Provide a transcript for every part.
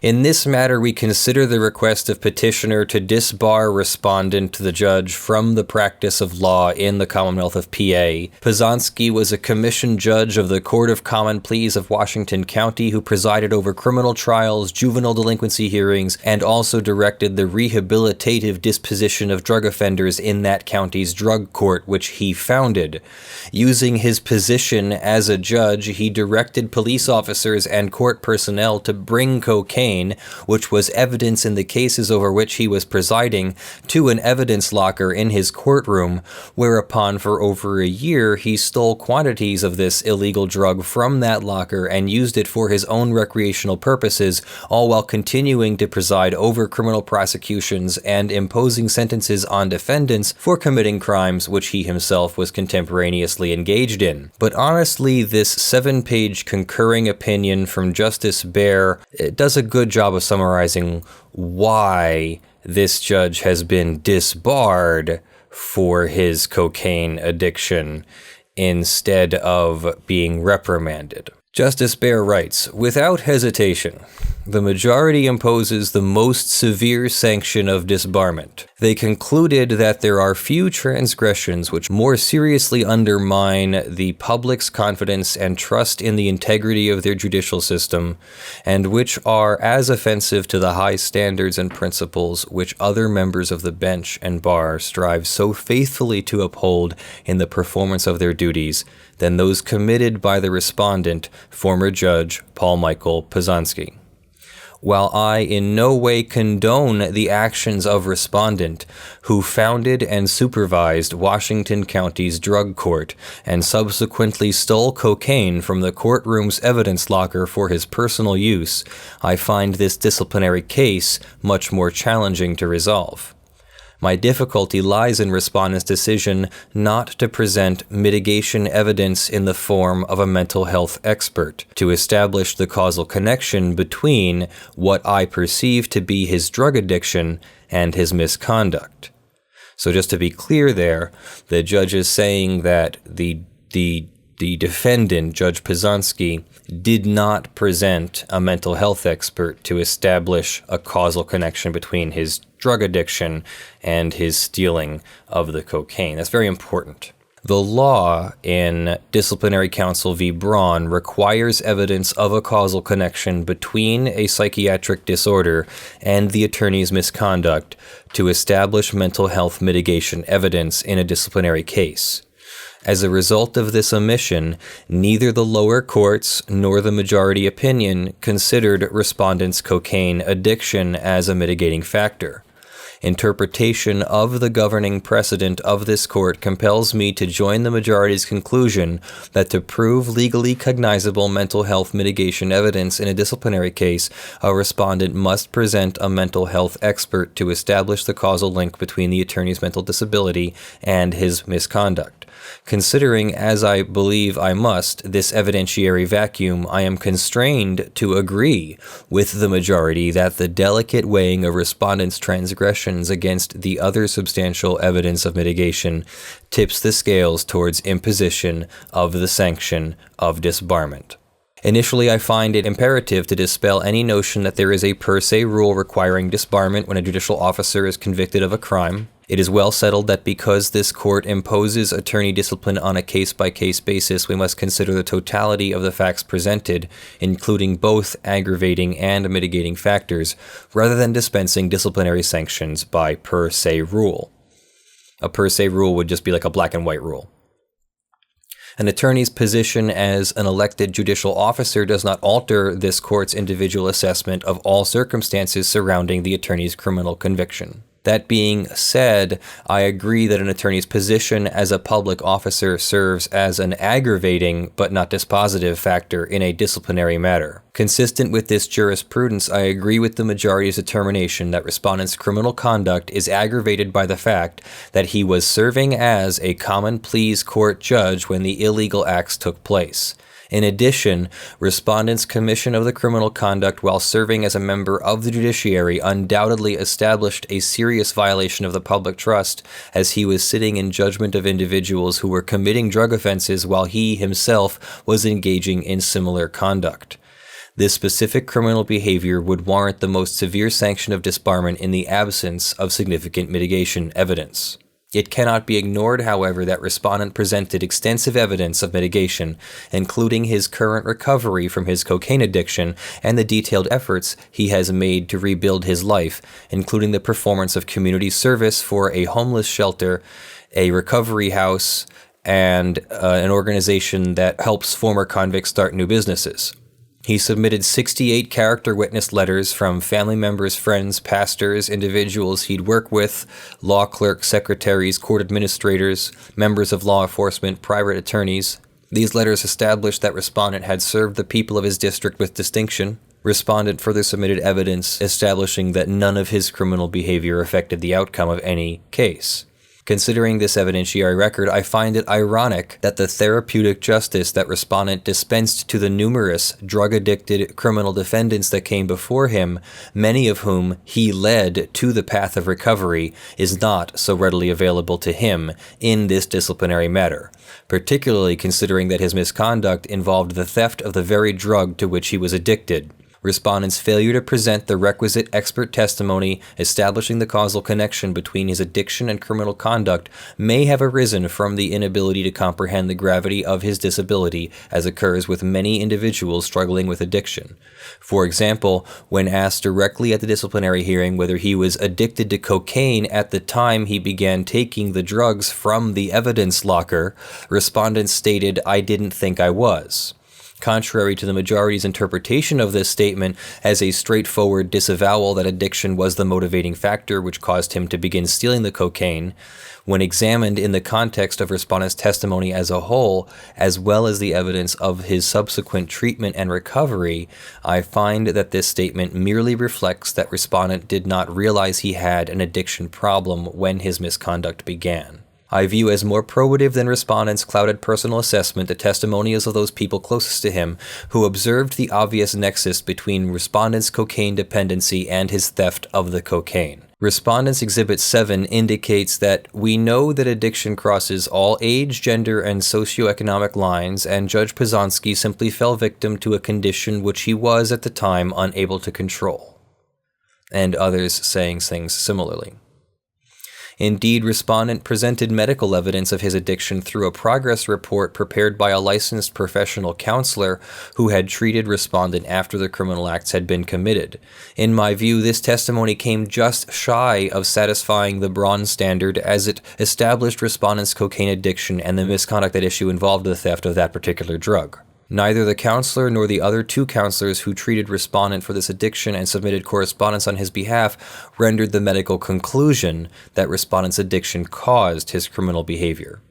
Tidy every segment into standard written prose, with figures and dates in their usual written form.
In this matter, we consider the request of petitioner to disbar respondent to the judge from the practice of law in the Commonwealth of PA. Pizanski was a commissioned judge of the Court of Common Pleas of Washington County who presided over criminal trials, juvenile delinquency hearings, and also directed the rehabilitative disposition of drug offenders in that county's drug court, which he founded. Using his position as a judge, he directed police officers and court personnel to bring cocaine, which was evidence in the cases over which he was presiding, to an evidence locker in his courtroom, whereupon for over a year he stole quantities of this illegal drug from that locker and used it for his own recreational purposes, all while continuing to preside over criminal prosecutions and imposing sentences on defendants for committing crimes which he himself was contemporaneously engaged in. But honestly, this 7-page concurring opinion from Justice Baer does a good job of summarizing why this judge has been disbarred for his cocaine addiction instead of being reprimanded. Justice Baer writes, "Without hesitation, the majority imposes the most severe sanction of disbarment. They concluded that there are few transgressions which more seriously undermine the public's confidence and trust in the integrity of their judicial system, and which are as offensive to the high standards and principles which other members of the bench and bar strive so faithfully to uphold in the performance of their duties, than those committed by the respondent, former Judge Paul Michael Pizanski. While I in no way condone the actions of respondent, who founded and supervised Washington County's drug court and subsequently stole cocaine from the courtroom's evidence locker for his personal use, I find this disciplinary case much more challenging to resolve. My difficulty lies in respondent's decision not to present mitigation evidence in the form of a mental health expert to establish the causal connection between what I perceive to be his drug addiction and his misconduct." So just to be clear there, the judge is saying that the defendant, Judge Pizanski, did not present a mental health expert to establish a causal connection between his drug addiction and his stealing of the cocaine. That's very important. The law in Disciplinary Counsel v. Braun requires evidence of a causal connection between a psychiatric disorder and the attorney's misconduct to establish mental health mitigation evidence in a disciplinary case. As a result of this omission, neither the lower courts nor the majority opinion considered respondent's cocaine addiction as a mitigating factor. Interpretation of the governing precedent of this court compels me to join the majority's conclusion that to prove legally cognizable mental health mitigation evidence in a disciplinary case, a respondent must present a mental health expert to establish the causal link between the attorney's mental disability and his misconduct. Considering, as I believe I must, this evidentiary vacuum, I am constrained to agree with the majority that the delicate weighing of respondents' transgressions against the other substantial evidence of mitigation tips the scales towards imposition of the sanction of disbarment. Initially, I find it imperative to dispel any notion that there is a per se rule requiring disbarment when a judicial officer is convicted of a crime. It is well settled that because this court imposes attorney discipline on a case-by-case basis, we must consider the totality of the facts presented, including both aggravating and mitigating factors, rather than dispensing disciplinary sanctions by per se rule. A per se rule would just be like a black and white rule. An attorney's position as an elected judicial officer does not alter this court's individual assessment of all circumstances surrounding the attorney's criminal conviction. That being said, I agree that an attorney's position as a public officer serves as an aggravating but not dispositive factor in a disciplinary matter. Consistent with this jurisprudence, I agree with the majority's determination that respondent's criminal conduct is aggravated by the fact that he was serving as a common pleas court judge when the illegal acts took place. In addition, respondent's commission of the criminal conduct while serving as a member of the judiciary undoubtedly established a serious violation of the public trust, as he was sitting in judgment of individuals who were committing drug offenses while he himself was engaging in similar conduct. This specific criminal behavior would warrant the most severe sanction of disbarment in the absence of significant mitigation evidence. It cannot be ignored, however, that respondent presented extensive evidence of mitigation, including his current recovery from his cocaine addiction and the detailed efforts he has made to rebuild his life, including the performance of community service for a homeless shelter, a recovery house, and an organization that helps former convicts start new businesses. He submitted 68 character witness letters from family members, friends, pastors, individuals he'd worked with, law clerks, secretaries, court administrators, members of law enforcement, private attorneys. These letters established that respondent had served the people of his district with distinction. Respondent further submitted evidence establishing that none of his criminal behavior affected the outcome of any case. Considering this evidentiary record, I find it ironic that the therapeutic justice that respondent dispensed to the numerous drug-addicted criminal defendants that came before him, many of whom he led to the path of recovery, is not so readily available to him in this disciplinary matter, particularly considering that his misconduct involved the theft of the very drug to which he was addicted. Respondent's failure to present the requisite expert testimony establishing the causal connection between his addiction and criminal conduct may have arisen from the inability to comprehend the gravity of his disability, as occurs with many individuals struggling with addiction. For example, when asked directly at the disciplinary hearing whether he was addicted to cocaine at the time he began taking the drugs from the evidence locker, respondent stated, "I didn't think I was." Contrary to the majority's interpretation of this statement as a straightforward disavowal that addiction was the motivating factor which caused him to begin stealing the cocaine, when examined in the context of respondent's testimony as a whole, as well as the evidence of his subsequent treatment and recovery, I find that this statement merely reflects that respondent did not realize he had an addiction problem when his misconduct began. I view as more probative than respondent's clouded personal assessment the testimonials of those people closest to him who observed the obvious nexus between respondent's cocaine dependency and his theft of the cocaine. Respondent's Exhibit 7 indicates that we know that addiction crosses all age, gender, and socioeconomic lines, and Judge Pizonsky simply fell victim to a condition which he was at the time unable to control. And others saying things similarly. Indeed, respondent presented medical evidence of his addiction through a progress report prepared by a licensed professional counselor who had treated respondent after the criminal acts had been committed. In my view, this testimony came just shy of satisfying the Braun standard, as it established respondent's cocaine addiction and the misconduct at issue involved the theft of that particular drug. Neither the counselor nor the other two counselors who treated respondent for this addiction and submitted correspondence on his behalf rendered the medical conclusion that respondent's addiction caused his criminal behavior.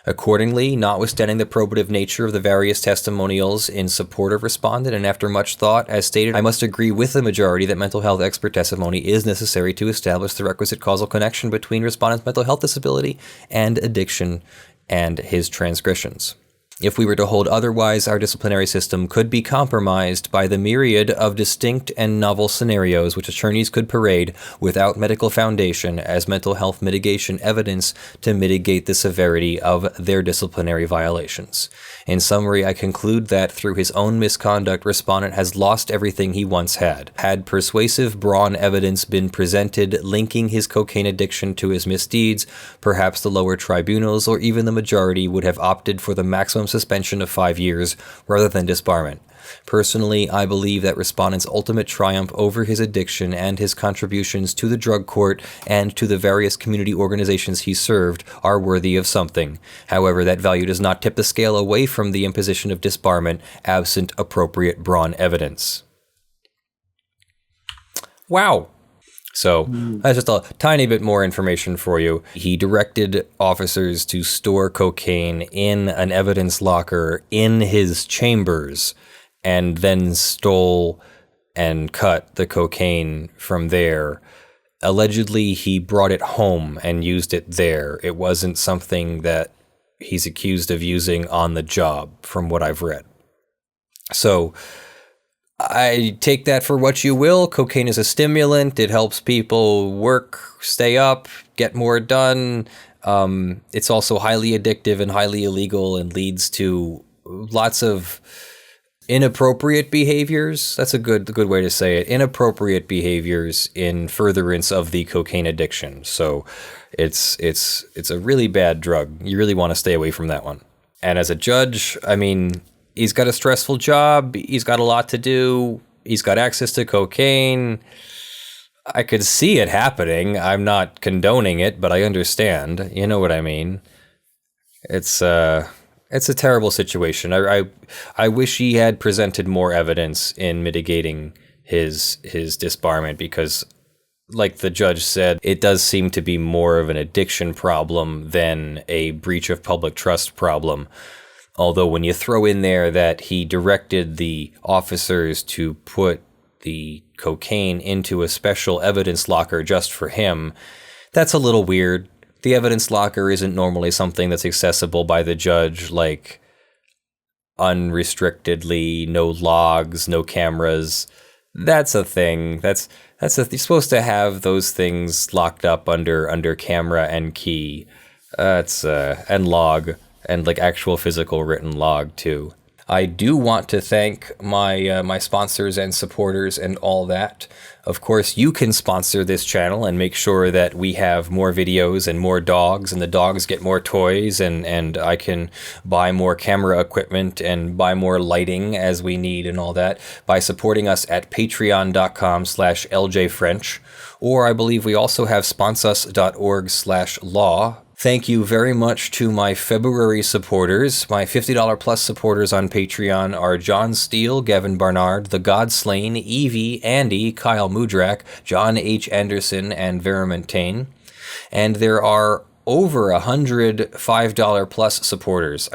Accordingly, notwithstanding the probative nature of the various testimonials in support of respondent, and after much thought, as stated, I must agree with the majority that mental health expert testimony is necessary to establish the requisite causal connection between respondent's mental health disability and addiction and his transgressions. If we were to hold otherwise, our disciplinary system could be compromised by the myriad of distinct and novel scenarios which attorneys could parade without medical foundation as mental health mitigation evidence to mitigate the severity of their disciplinary violations. In summary, I conclude that through his own misconduct, respondent has lost everything he once had. Had persuasive Braun evidence been presented linking his cocaine addiction to his misdeeds, perhaps the lower tribunals or even the majority would have opted for the maximum suspension of 5 years rather than disbarment. Personally, I believe that respondent's ultimate triumph over his addiction and his contributions to the drug court and to the various community organizations he served are worthy of something. However, that value does not tip the scale away from the imposition of disbarment absent appropriate Braun evidence. Wow. So that's just a tiny bit more information for you. He directed officers to store cocaine in an evidence locker in his chambers and then stole and cut the cocaine from there. Allegedly, he brought it home and used it there. It wasn't something that he's accused of using on the job, from what I've read. So I take that for what you will. Cocaine is a stimulant. It helps people work, stay up, get more done. It's also highly addictive and highly illegal and leads to lots of inappropriate behaviors. That's a good way to say it. Inappropriate behaviors in furtherance of the cocaine addiction. So it's a really bad drug. You really want to stay away from that one. And as a judge, I mean, he's got a stressful job. He's got a lot to do. He's got access to cocaine. I could see it happening. I'm not condoning it, but I understand. You know what I mean? It's a terrible situation. I wish he had presented more evidence in mitigating his disbarment, because, like the judge said, it does seem to be more of an addiction problem than a breach of public trust problem. Although when you throw in there that he directed the officers to put the cocaine into a special evidence locker just for him, that's a little weird. The evidence locker isn't normally something that's accessible by the judge, like unrestrictedly, no logs, no cameras. That's a thing. You're supposed to have those things locked up under camera and key. And log, and like actual physical written log too. I do want to thank my sponsors and supporters and all that. Of course, you can sponsor this channel and make sure that we have more videos and more dogs, and the dogs get more toys, and I can buy more camera equipment and buy more lighting as we need and all that by supporting us at patreon.com/ljfrench. Or I believe we also have sponsus.org/law. Thank you very much to my February supporters. My $50 plus supporters on Patreon are John Steele, Gavin Barnard, The Godslain, Evie, Andy, Kyle Mudrak, John H. Anderson, and Vera Montaigne. And there are over 100 $5 plus supporters.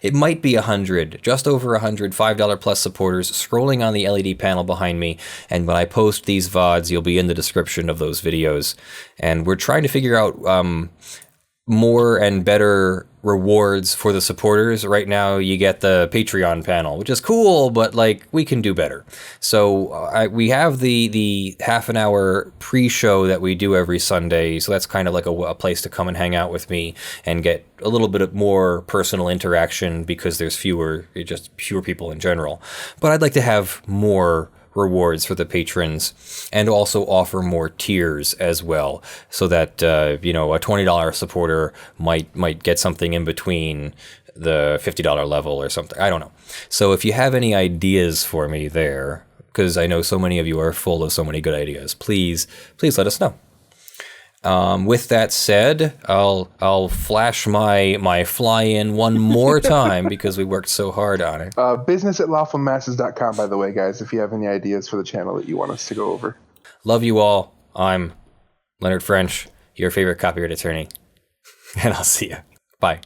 It might be 100, just over 100 $5 plus supporters scrolling on the LED panel behind me. And when I post these VODs, you'll be in the description of those videos. And we're trying to figure out more and better rewards for the supporters. Right now, you get the Patreon panel, which is cool, but like we can do better. So we have the half an hour pre-show that we do every Sunday. So that's kind of like a place to come and hang out with me and get a little bit of more personal interaction, because there's fewer people in general. But I'd like to have more rewards for the patrons, and also offer more tiers as well, so that a $20 supporter might get something in between the $50 level or something. I don't know. So if you have any ideas for me there, because I know so many of you are full of so many good ideas, please let us know. With that said, I'll flash my fly-in one more time because we worked so hard on it. Business at lawfulmasses.com, by the way, guys, if you have any ideas for the channel that you want us to go over. Love you all. I'm Leonard French, your favorite copyright attorney, and I'll see you. Bye.